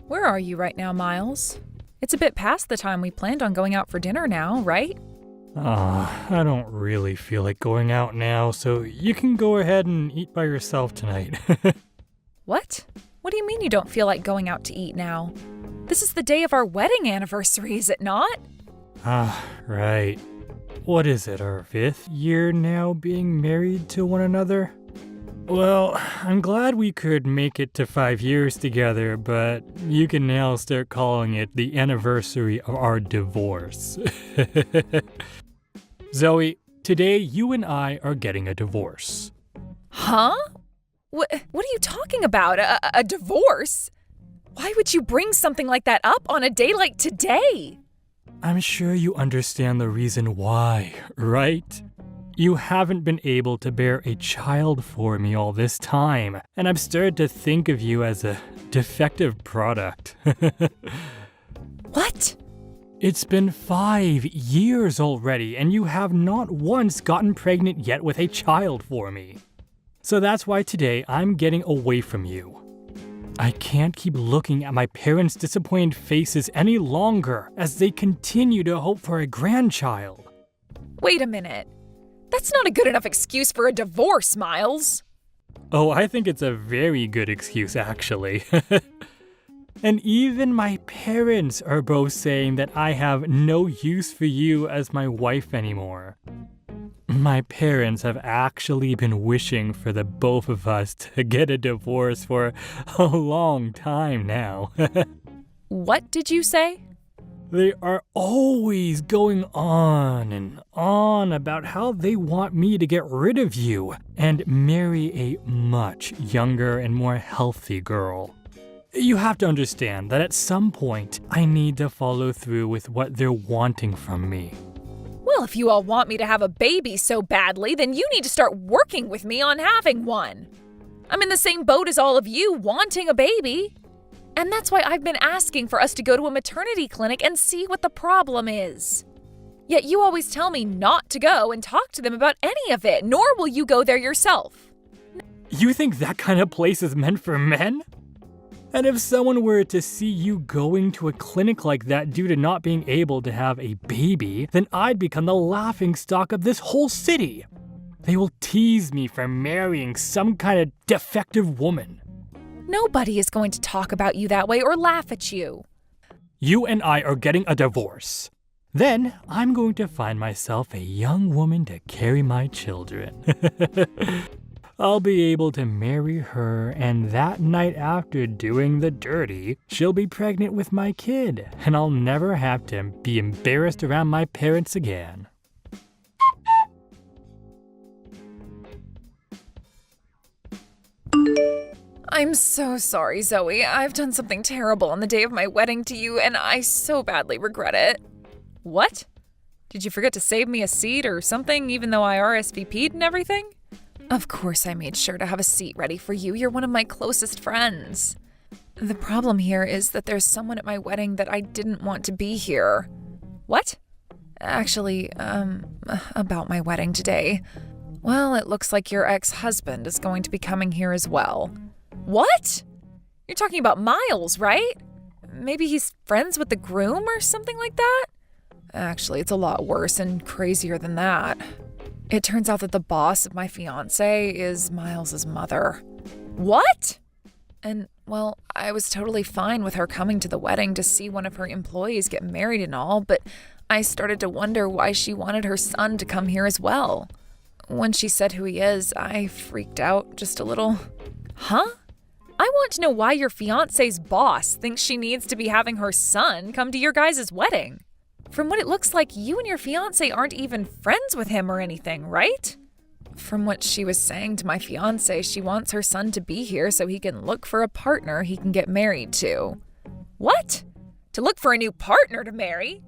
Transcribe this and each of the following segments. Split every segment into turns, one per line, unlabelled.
Where are you right now, Miles? It's a bit past the time we planned on going out for dinner now, right?
I don't really feel like going out now, so you can go ahead and eat by yourself tonight.
What? What do you mean you don't feel like going out to eat now? This is the day of our wedding anniversary, is it not?
Right. What is it, our 5th year now being married to one another? Well, I'm glad we could make it to 5 years together, but you can now start calling it the anniversary of our divorce. Zoe, today you and I are getting a divorce.
Huh? What are you talking about? A divorce? Why would you bring something like that up on a day like today?
I'm sure you understand the reason why, right? You haven't been able to bear a child for me all this time, and I've started to think of you as a defective product.
What?
It's been 5 years already, and you have not once gotten pregnant yet with a child for me. So that's why today I'm getting away from you. I can't keep looking at my parents' disappointed faces any longer as they continue to hope for a grandchild.
Wait a minute. That's not a good enough excuse for a divorce, Miles.
Oh, I think it's a very good excuse, actually. And even my parents are both saying that I have no use for you as my wife anymore. My parents have actually been wishing for the both of us to get a divorce for a long time now.
What did you say?
They are always going on and on about how they want me to get rid of you and marry a much younger and more healthy girl. You have to understand that at some point, I need to follow through with what they're wanting from me.
Well, if you all want me to have a baby so badly, then you need to start working with me on having one. I'm in the same boat as all of you, wanting a baby. And that's why I've been asking for us to go to a maternity clinic and see what the problem is. Yet you always tell me not to go and talk to them about any of it, nor will you go there yourself.
You think that kind of place is meant for men? And if someone were to see you going to a clinic like that due to not being able to have a baby, then I'd become the laughingstock of this whole city. They will tease me for marrying some kind of defective woman.
Nobody is going to talk about you that way or laugh at you.
You and I are getting a divorce. Then I'm going to find myself a young woman to carry my children. I'll be able to marry her, and that night after doing the dirty, she'll be pregnant with my kid, and I'll never have to be embarrassed around my parents again.
I'm so sorry, Zoe. I've done something terrible on the day of my wedding to you, and I so badly regret it. What? Did you forget to save me a seat or something, even though I RSVP'd and everything? Of course I made sure to have a seat ready for you. You're one of my closest friends. The problem here is that there's someone at my wedding that I didn't want to be here. What? Actually, about my wedding today. Well, it looks like your ex-husband is going to be coming here as well. What? You're talking about Miles, right? Maybe he's friends with the groom or something like that? Actually, it's a lot worse and crazier than that. It turns out that the boss of my fiancé is Miles's mother. What? And, well, I was totally fine with her coming to the wedding to see one of her employees get married and all, but I started to wonder why she wanted her son to come here as well. When she said who he is, I freaked out just a little. Huh? I want to know why your fiancé's boss thinks she needs to be having her son come to your guys' wedding. From what it looks like, you and your fiancé aren't even friends with him or anything, right? From what she was saying to my fiancé, she wants her son to be here so he can look for a partner he can get married to. What? To look for a new partner to marry?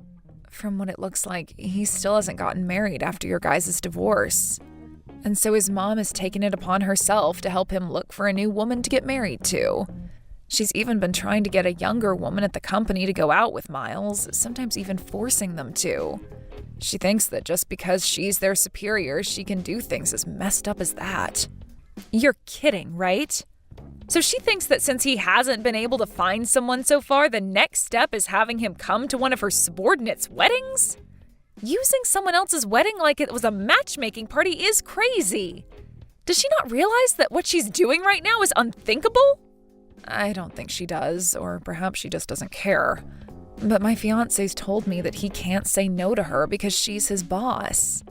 From what it looks like, he still hasn't gotten married after your guys' divorce. And so his mom has taken it upon herself to help him look for a new woman to get married to. She's even been trying to get a younger woman at the company to go out with Miles, sometimes even forcing them to. She thinks that just because she's their superior, she can do things as messed up as that. You're kidding, right? So she thinks that since he hasn't been able to find someone so far, the next step is having him come to one of her subordinates' weddings? Using someone else's wedding like it was a matchmaking party is crazy. Does she not realize that what she's doing right now is unthinkable? I don't think she does, or perhaps she just doesn't care. But my fiancé's told me that he can't say no to her because she's his boss.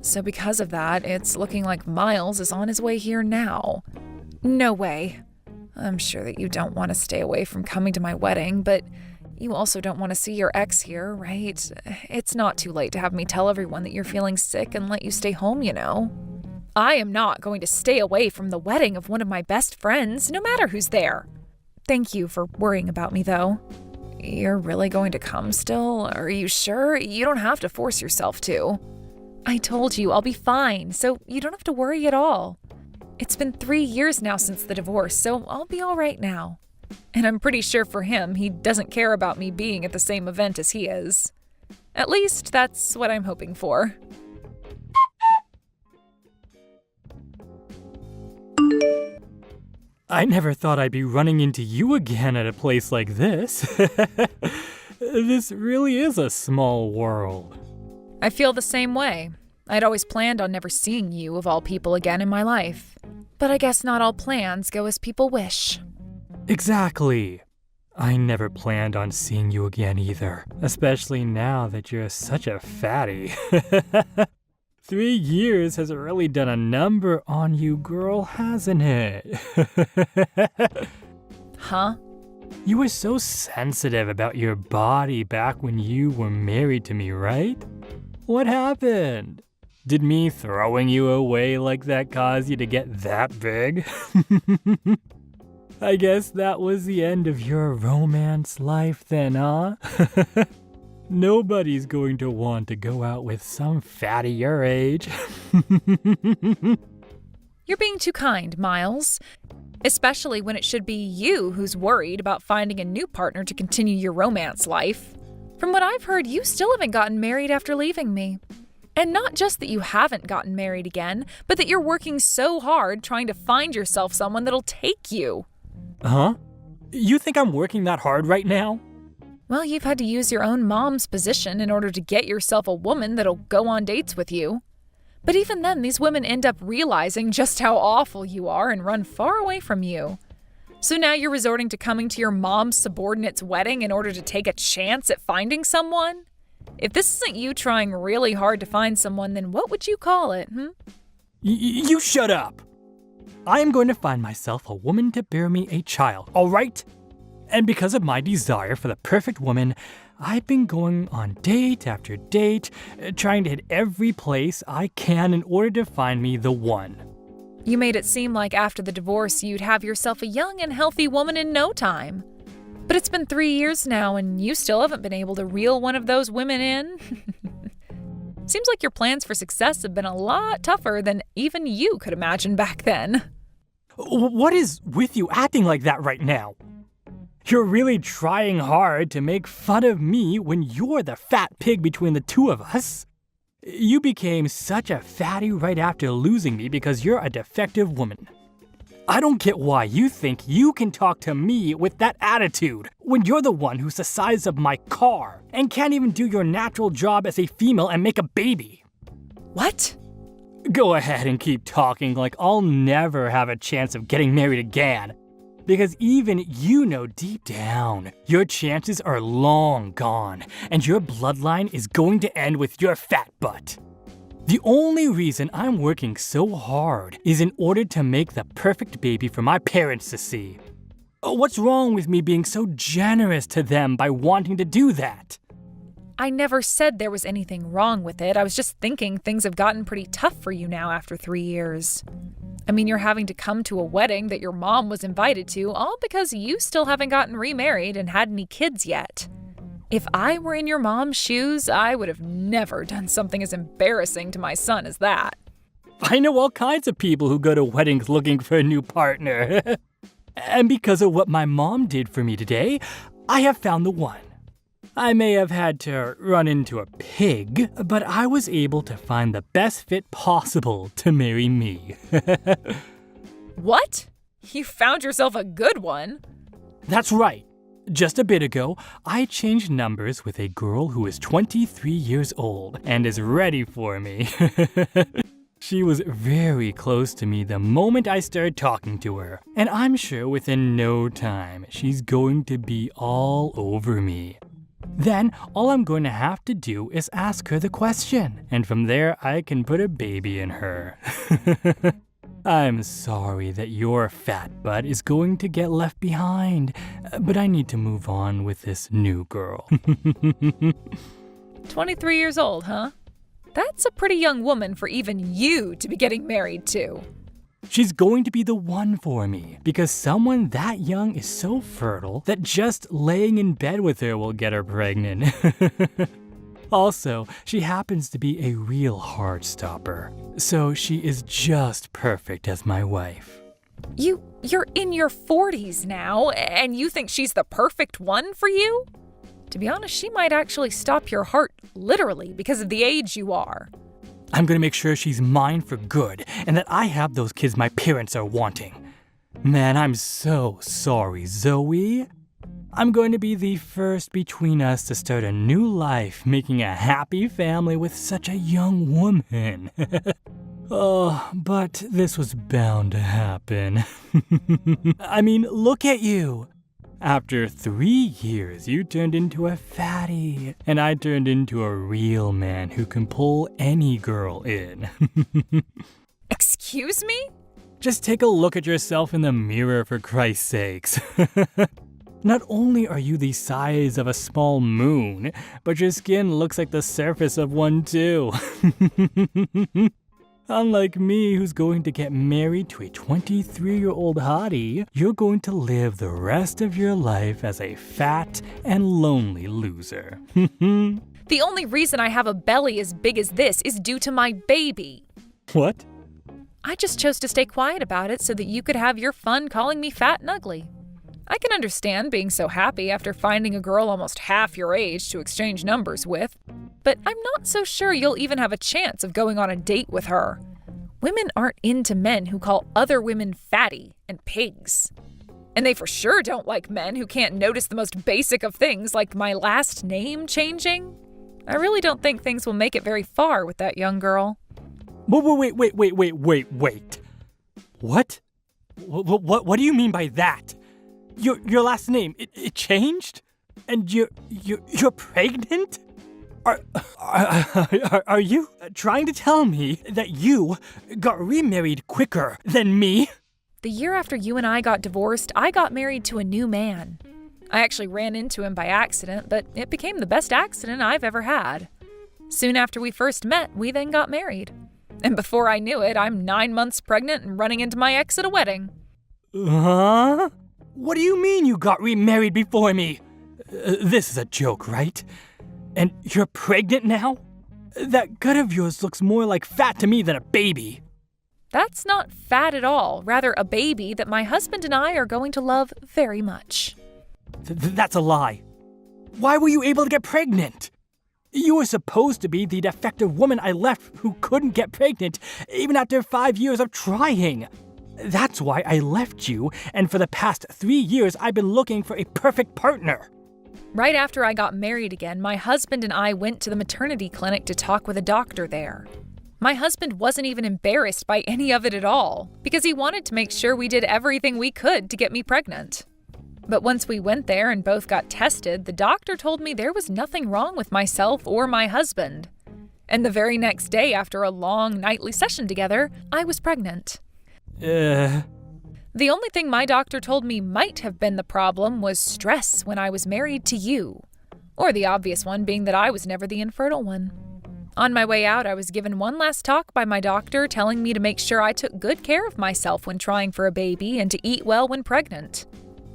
So because of that, it's looking like Miles is on his way here now. No way. I'm sure that you don't want to stay away from coming to my wedding, but you also don't want to see your ex here, right? It's not too late to have me tell everyone that you're feeling sick and let you stay home, you know. I am not going to stay away from the wedding of one of my best friends, no matter who's there. Thank you for worrying about me, though. You're really going to come still? Are you sure? You don't have to force yourself to. I told you I'll be fine, so you don't have to worry at all. It's been 3 years now since the divorce, so I'll be all right now. And I'm pretty sure for him, he doesn't care about me being at the same event as he is. At least that's what I'm hoping for.
I never thought I'd be running into you again at a place like this. This really is a small world.
I feel the same way. I'd always planned on never seeing you, of all people, again in my life. But I guess not all plans go as people wish.
Exactly. I never planned on seeing you again either, especially now that you're such a fatty. 3 years has really done a number on you, girl, hasn't it?
Huh?
You were so sensitive about your body back when you were married to me, right? What happened? Did me throwing you away like that cause you to get that big? I guess that was the end of your romance life then, huh? Nobody's going to want to go out with some fatty your age.
You're being too kind, Miles. Especially when it should be you who's worried about finding a new partner to continue your romance life. From what I've heard, you still haven't gotten married after leaving me. And not just that you haven't gotten married again, but that you're working so hard trying to find yourself someone that'll take you.
Huh? You think I'm working that hard right now?
Well, you've had to use your own mom's position in order to get yourself a woman that'll go on dates with you. But even then, these women end up realizing just how awful you are and run far away from you. So now you're resorting to coming to your mom's subordinate's wedding in order to take a chance at finding someone? If this isn't you trying really hard to find someone, then what would you call it,
You shut up! I am going to find myself a woman to bear me a child, all right? And because of my desire for the perfect woman, I've been going on date after date, trying to hit every place I can in order to find me the one.
You made it seem like after the divorce you'd have yourself a young and healthy woman in no time. But it's been 3 years now and you still haven't been able to reel one of those women in. Seems like your plans for success have been a lot tougher than even you could imagine back then.
What is with you acting like that right now? You're really trying hard to make fun of me when you're the fat pig between the two of us. You became such a fatty right after losing me because you're a defective woman. I don't get why you think you can talk to me with that attitude when you're the one who's the size of my car and can't even do your natural job as a female and make a baby.
What?
Go ahead and keep talking like I'll never have a chance of getting married again. Because even you know deep down, your chances are long gone, and your bloodline is going to end with your fat butt. The only reason I'm working so hard is in order to make the perfect baby for my parents to see. What's wrong with me being so generous to them by wanting to do that?
I never said there was anything wrong with it. I was just thinking things have gotten pretty tough for you now after 3 years. I mean, you're having to come to a wedding that your mom was invited to, all because you still haven't gotten remarried and had any kids yet. If I were in your mom's shoes, I would have never done something as embarrassing to my son as that.
I know all kinds of people who go to weddings looking for a new partner. And because of what my mom did for me today, I have found the one. I may have had to run into a pig, but I was able to find the best fit possible to marry me.
What? You found yourself a good one.
That's right. Just a bit ago, I changed numbers with a girl who is 23 years old and is ready for me. She was very close to me the moment I started talking to her, and I'm sure within no time she's going to be all over me. Then all I'm going to have to do is ask her the question, and from there I can put a baby in her. I'm sorry that your fat butt is going to get left behind, but I need to move on with this new girl.
23 years old, huh? That's a pretty young woman for even you to be getting married to.
She's going to be the one for me, because someone that young is so fertile that just laying in bed with her will get her pregnant. Also, she happens to be a real heart stopper, so she is just perfect as my wife.
You're in your 40s now, and you think she's the perfect one for you? To be honest, she might actually stop your heart literally because of the age you are.
I'm gonna make sure she's mine for good, and that I have those kids my parents are wanting. Man, I'm so sorry, Zoe. I'm going to be the first between us to start a new life, making a happy family with such a young woman. Oh, but this was bound to happen. I mean, look at you. After 3 years, you turned into a fatty, and I turned into a real man who can pull any girl in.
Excuse me?
Just take a look at yourself in the mirror, for Christ's sakes. Not only are you the size of a small moon, but your skin looks like the surface of one too. Unlike me, who's going to get married to a 23-year-old hottie, you're going to live the rest of your life as a fat and lonely loser.
The only reason I have a belly as big as this is due to my baby.
What?
I just chose to stay quiet about it so that you could have your fun calling me fat and ugly. I can understand being so happy after finding a girl almost half your age to exchange numbers with, but I'm not so sure you'll even have a chance of going on a date with her. Women aren't into men who call other women fatty and pigs. And they for sure don't like men who can't notice the most basic of things like my last name changing. I really don't think things will make it very far with that young girl.
Wait. What? What do you mean by that? Your last name, it changed? And you're pregnant? Are you trying to tell me that you got remarried quicker than me?
The year after you and I got divorced, I got married to a new man. I actually ran into him by accident, but it became the best accident I've ever had. Soon after we first met, we then got married. And before I knew it, I'm 9 months pregnant and running into my ex at a wedding.
Huh? What do you mean you got remarried before me? This is a joke, right? And you're pregnant now? That gut of yours looks more like fat to me than a baby.
That's not fat at all, rather a baby that my husband and I are going to love very much.
That's a lie. Why were you able to get pregnant? You were supposed to be the defective woman I left who couldn't get pregnant, even after 5 years of trying. That's why I left you, and for the past 3 years I've been looking for a perfect partner.
Right after I got married again, my husband and I went to the maternity clinic to talk with a doctor there. My husband wasn't even embarrassed by any of it at all, because he wanted to make sure we did everything we could to get me pregnant. But once we went there and both got tested, the doctor told me there was nothing wrong with myself or my husband. And the very next day, after a long nightly session together, I was pregnant. The only thing my doctor told me might have been the problem was stress when I was married to you. Or the obvious one being that I was never the infertile one. On my way out, I was given one last talk by my doctor telling me to make sure I took good care of myself when trying for a baby and to eat well when pregnant.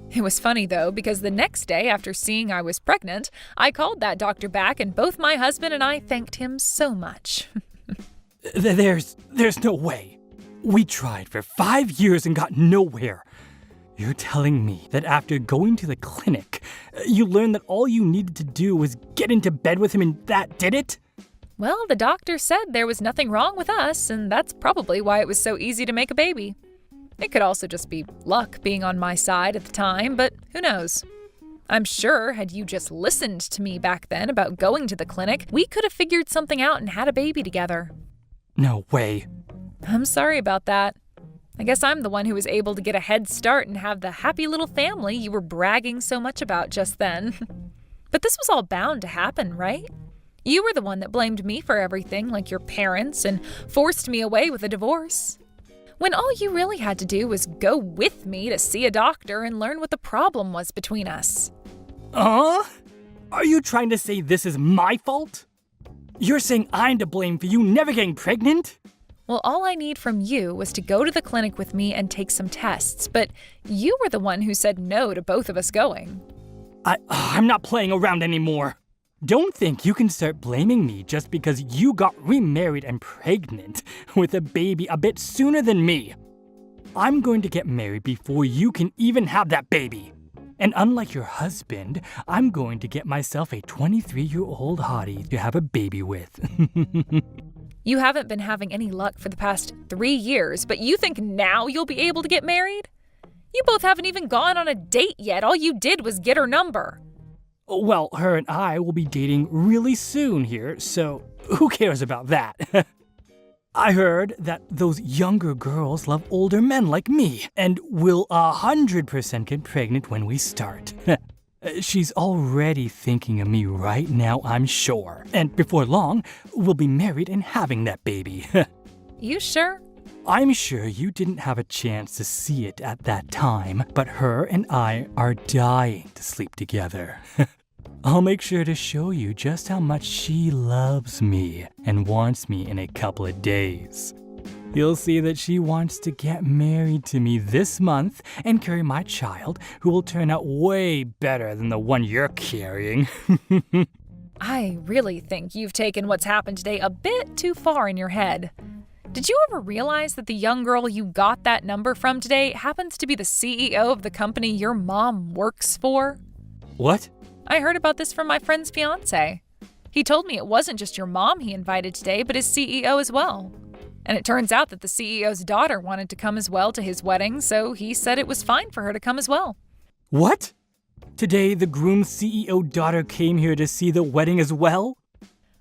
It was funny though, because the next day after seeing I was pregnant, I called that doctor back and both my husband and I thanked him so much.
There's no way. We tried for 5 years and got nowhere. You're telling me that after going to the clinic, you learned that all you needed to do was get into bed with him and that did it?
Well, the doctor said there was nothing wrong with us, and that's probably why it was so easy to make a baby. It could also just be luck being on my side at the time, but who knows? I'm sure had you just listened to me back then about going to the clinic, we could have figured something out and had a baby together.
No way.
I'm sorry about that. I guess I'm the one who was able to get a head start and have the happy little family you were bragging so much about just then. But this was all bound to happen, right? You were the one that blamed me for everything, like your parents, and forced me away with a divorce. When all you really had to do was go with me to see a doctor and learn what the problem was between us.
Are you trying to say this is my fault? You're saying I'm to blame for you never getting pregnant?
Well, all I need from you was to go to the clinic with me and take some tests, but you were the one who said no to both of us going.
I'm not playing around anymore. Don't think you can start blaming me just because you got remarried and pregnant with a baby a bit sooner than me. I'm going to get married before you can even have that baby. And unlike your husband, I'm going to get myself a 23-year-old hottie to have a baby with.
You haven't been having any luck for the past 3 years, but you think now you'll be able to get married? You both haven't even gone on a date yet. All you did was get her number.
Well, her and I will be dating really soon here, so who cares about that? I heard that those younger girls love older men like me and will 100% get pregnant when we start. She's already thinking of me right now, I'm sure. And before long, we'll be married and having that baby.
You sure?
I'm sure you didn't have a chance to see it at that time, but her and I are dying to sleep together. I'll make sure to show you just how much she loves me and wants me in a couple of days. You'll see that she wants to get married to me this month and carry my child, who will turn out way better than the one you're carrying.
I really think you've taken what's happened today a bit too far in your head. Did you ever realize that the young girl you got that number from today happens to be the CEO of the company your mom works for?
What?
I heard about this from my friend's fiancé. He told me it wasn't just your mom he invited today, but his CEO as well. And it turns out that the CEO's daughter wanted to come as well to his wedding, so he said it was fine for her to come as well.
What? Today, the groom's CEO daughter came here to see the wedding as well?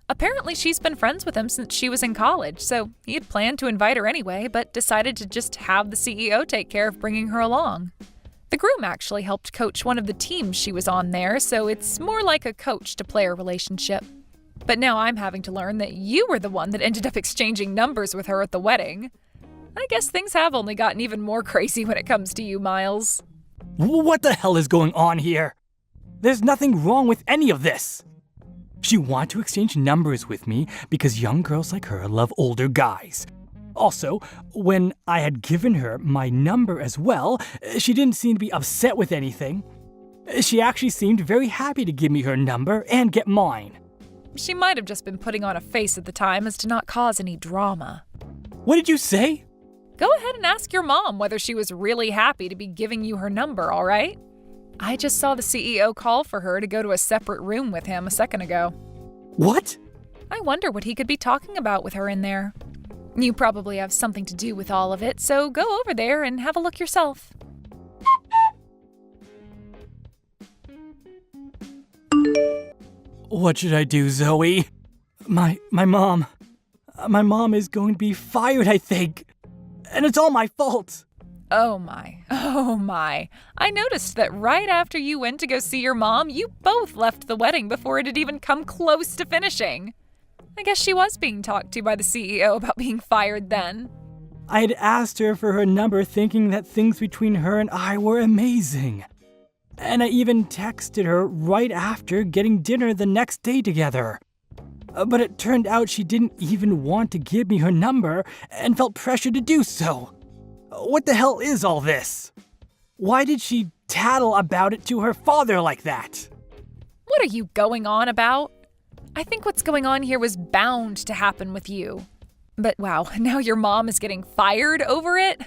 Apparently, she's been friends with him since she was in college, so he had planned to invite her anyway, but decided to just have the CEO take care of bringing her along. The groom actually helped coach one of the teams she was on there, so it's more like a coach-to-player relationship. But now I'm having to learn that you were the one that ended up exchanging numbers with her at the wedding. I guess things have only gotten even more crazy when it comes to you, Miles.
What the hell is going on here? There's nothing wrong with any of this. She wanted to exchange numbers with me because young girls like her love older guys. Also, when I had given her my number as well, she didn't seem to be upset with anything. She actually seemed very happy to give me her number and get mine.
She might have just been putting on a face at the time as to not cause any drama.
What did you say?
Go ahead and ask your mom whether she was really happy to be giving you her number, all right? I just saw the CEO call for her to go to a separate room with him a second ago.
What?
I wonder what he could be talking about with her in there. You probably have something to do with all of it, so go over there and have a look yourself.
What should I do, Zoe? My mom is going to be fired, I think. And it's all my fault.
Oh my. I noticed that right after you went to go see your mom, you both left the wedding before it had even come close to finishing. I guess she was being talked to by the CEO about being fired then.
I had asked her for her number thinking that things between her and I were amazing. And I even texted her right after getting dinner the next day together. But it turned out she didn't even want to give me her number and felt pressure to do so. What the hell is all this? Why did she tattle about it to her father like that?
What are you going on about? I think what's going on here was bound to happen with you. But wow, now your mom is getting fired over it?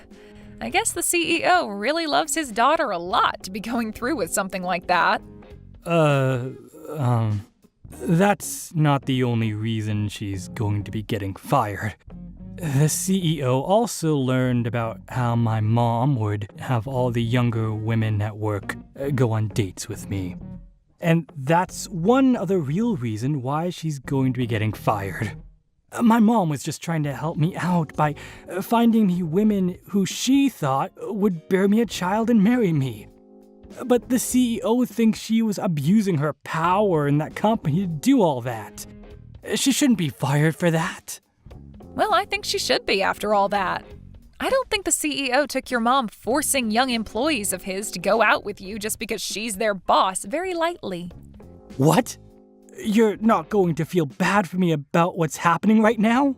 I guess the CEO really loves his daughter a lot to be going through with something like that.
That's not the only reason she's going to be getting fired. The CEO also learned about how my mom would have all the younger women at work go on dates with me. And that's one other real reason why she's going to be getting fired. My mom was just trying to help me out by finding me women who she thought would bear me a child and marry me. But the CEO thinks she was abusing her power in that company to do all that. She shouldn't be fired for that.
Well, I think she should be after all that. I don't think the CEO took your mom forcing young employees of his to go out with you just because she's their boss very lightly.
What? You're not going to feel bad for me about what's happening right now?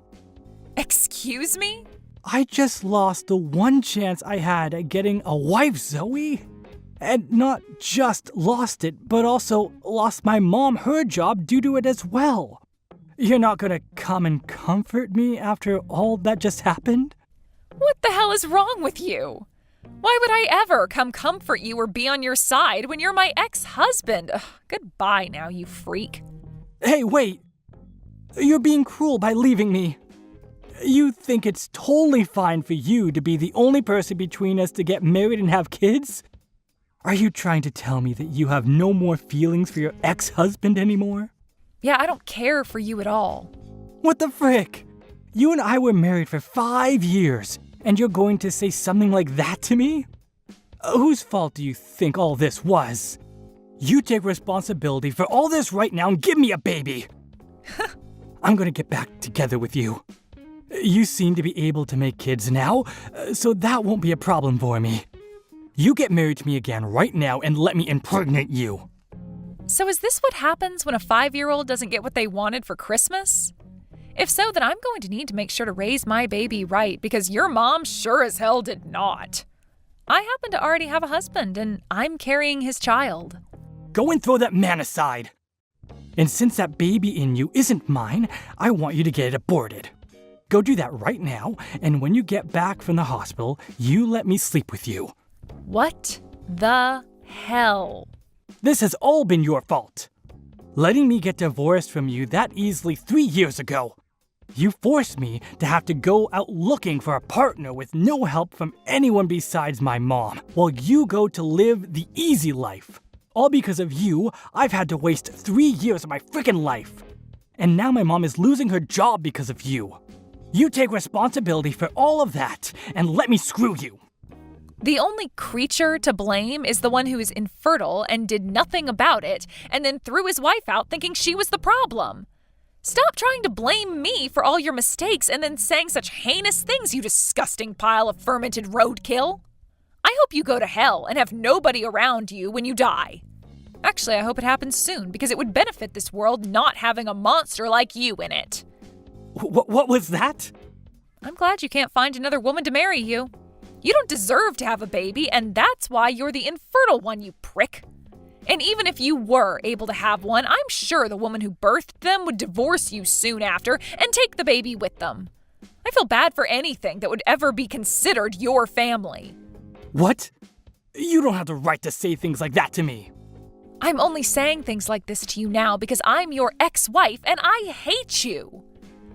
Excuse me?
I just lost the one chance I had at getting a wife, Zoe. And not just lost it, but also lost my mom her job due to it as well. You're not gonna come and comfort me after all that just happened?
What the hell is wrong with you? Why would I ever come comfort you or be on your side when you're my ex-husband? Ugh, goodbye now, you freak.
Hey, wait! You're being cruel by leaving me. You think it's totally fine for you to be the only person between us to get married and have kids? Are you trying to tell me that you have no more feelings for your ex-husband anymore?
Yeah, I don't care for you at all.
What the frick? You and I were married for 5 years, and you're going to say something like that to me? Whose fault do you think all this was? You take responsibility for all this right now and give me a baby! I'm gonna get back together with you. You seem to be able to make kids now, so that won't be a problem for me. You get married to me again right now and let me impregnate you.
So is this what happens when a 5-year-old doesn't get what they wanted for Christmas? If so, then I'm going to need to make sure to raise my baby right because your mom sure as hell did not. I happen to already have a husband and I'm carrying his child.
Go and throw that man aside. And since that baby in you isn't mine, I want you to get it aborted. Go do that right now, and when you get back from the hospital, you let me sleep with you.
What the hell?
This has all been your fault. Letting me get divorced from you that easily 3 years ago. You forced me to have to go out looking for a partner with no help from anyone besides my mom, while you go to live the easy life. All because of you, I've had to waste 3 years of my frickin' life. And now my mom is losing her job because of you. You take responsibility for all of that, and let me screw you.
The only creature to blame is the one who is infertile and did nothing about it, and then threw his wife out thinking she was the problem. Stop trying to blame me for all your mistakes and then saying such heinous things, you disgusting pile of fermented roadkill. I hope you go to hell and have nobody around you when you die. Actually, I hope it happens soon because it would benefit this world not having a monster like you in it.
What was that?
I'm glad you can't find another woman to marry you. You don't deserve to have a baby, and that's why you're the infertile one, you prick. And even if you were able to have one, I'm sure the woman who birthed them would divorce you soon after and take the baby with them. I feel bad for anything that would ever be considered your family.
What? You don't have the right to say things like that to me.
I'm only saying things like this to you now because I'm your ex-wife and I hate you.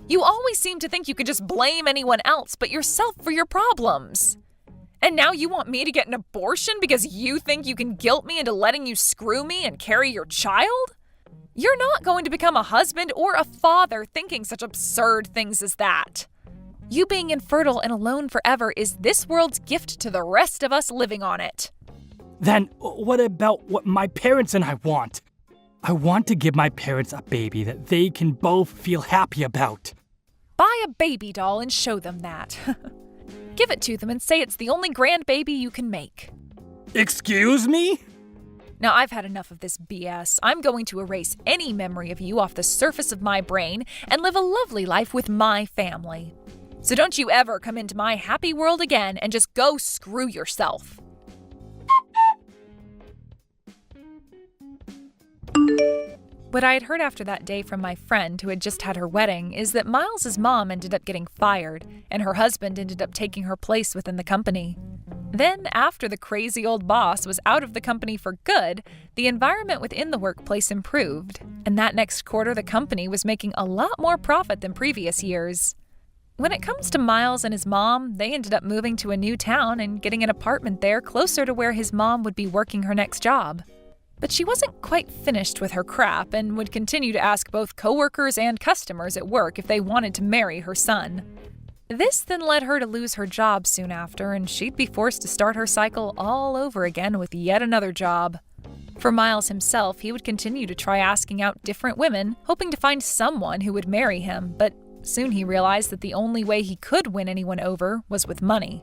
You always seem to think you could just blame anyone else but yourself for your problems. And now you want me to get an abortion because you think you can guilt me into letting you screw me and carry your child? You're not going to become a husband or a father thinking such absurd things as that. You being infertile and alone forever is this world's gift to the rest of us living on it.
Then what about what my parents and I want? I want to give my parents a baby that they can both feel happy about.
Buy a baby doll and show them that. Give it to them and say it's the only grandbaby you can make.
Excuse me?
Now, I've had enough of this BS. I'm going to erase any memory of you off the surface of my brain and live a lovely life with my family. So don't you ever come into my happy world again and just go screw yourself. What I had heard after that day from my friend who had just had her wedding is that Miles's mom ended up getting fired, and her husband ended up taking her place within the company. Then, after the crazy old boss was out of the company for good, the environment within the workplace improved, and that next quarter the company was making a lot more profit than previous years. When it comes to Miles and his mom, they ended up moving to a new town and getting an apartment there closer to where his mom would be working her next job. But she wasn't quite finished with her crap and would continue to ask both coworkers and customers at work if they wanted to marry her son. This then led her to lose her job soon after, and she'd be forced to start her cycle all over again with yet another job. For Miles himself, he would continue to try asking out different women, hoping to find someone who would marry him, but soon he realized that the only way he could win anyone over was with money.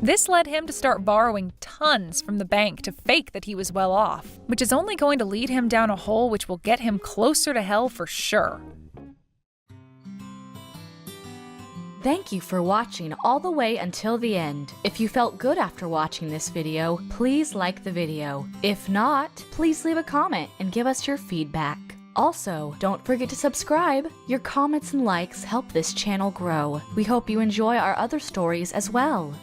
This led him to start borrowing tons from the bank to fake that he was well off, which is only going to lead him down a hole which will get him closer to hell for sure.
Thank you for watching all the way until the end. If you felt good after watching this video, please like the video. If not, please leave a comment and give us your feedback. Also, don't forget to subscribe. Your comments and likes help this channel grow. We hope you enjoy our other stories as well.